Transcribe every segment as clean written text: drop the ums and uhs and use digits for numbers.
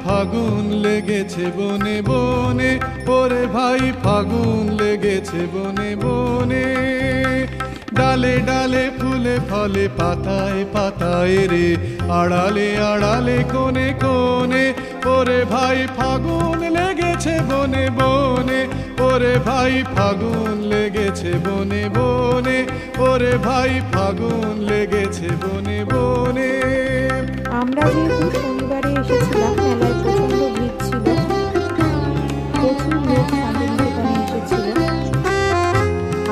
ফাগুন লেগেছে বনে বনে, ওরে ভাই ফাগুন লেগেছে বনে বনে। ডালে ডালে ফুলে ফলে পাতায় পাতায় রে, আড়ালে আড়ালে কোণে কোণে, ওরে ভাই ফাগুন লেগেছে বনে বনে, ওরে ভাই ফাগুন লেগেছে বনে বনে, ওরে ভাই ফাগুন লেগেছে বনে বনে। আমরা যেহেতু শনিবারে এসেছিলাম, মেলায় প্রচণ্ড ভিড় ছিল, প্রচুর লোক আমাদের দোকানে এসেছিল।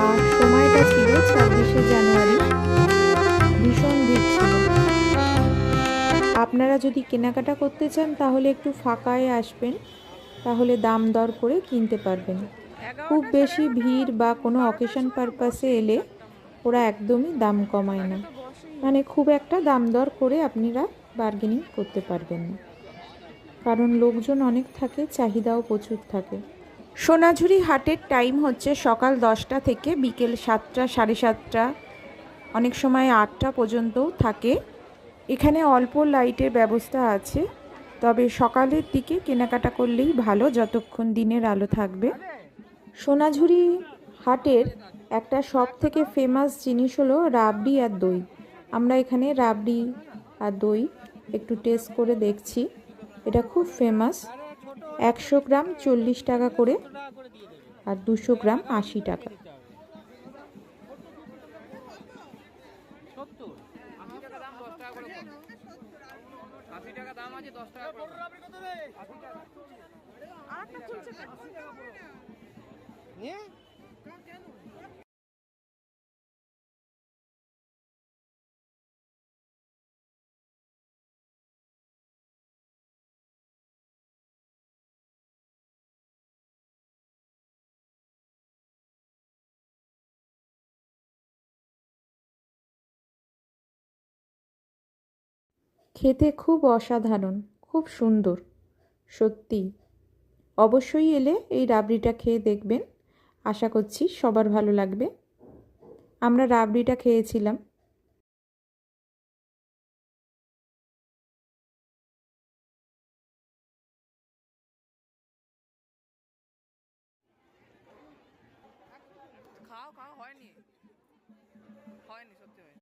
আর সময়টা ছিল 26শে জানুয়ারি, ভীষণ ভিড় ছিল। আপনারা যদি কেনাকাটা করতে চান তাহলে একটু ফাঁকায় আসবেন, তাহলে দাম দর করে কিনতে পারবেন। খুব বেশি ভিড় বা কোনো অকেশন পারপাসে এলে ওরা একদমই দাম কমায় না, মানে খুব একটা দাম দর করে আপনারা বার্গেনিং করতে পারবেন না, কারণ লোকজন অনেক থাকে, চাহিদাও প্রচুর থাকে। সোনাঝুরি হাটের টাইম হচ্ছে সকাল 10টা থেকে বিকেল 7টা, 7:30, অনেক সময় 8টা পর্যন্তও থাকে। এখানে অল্প লাইটের ব্যবস্থা আছে, তবে সকালের দিকে কেনাকাটা করলেই ভালো, যতক্ষণ দিনের আলো থাকবে। সোনাঝুরি হাটের একটা সব থেকে ফেমাস জিনিস হলো রাবড়ি আর দই। আমরা এখানে রাবড়ি আর দই একটু টেস্ট করে দেখছি। এটা খুব ফেমাস। 100 গ্রাম 40 টাকা করে, আর 200 গ্রাম 80 টাকা। খেতে খুব অসাধারণ, খুব সুন্দর, সত্যি। অবশ্যই এলে এই রাবড়িটা খেয়ে দেখবেন, আশা করছি সবার ভালো লাগবে। আমরা রাবড়িটা খেয়েছিলাম।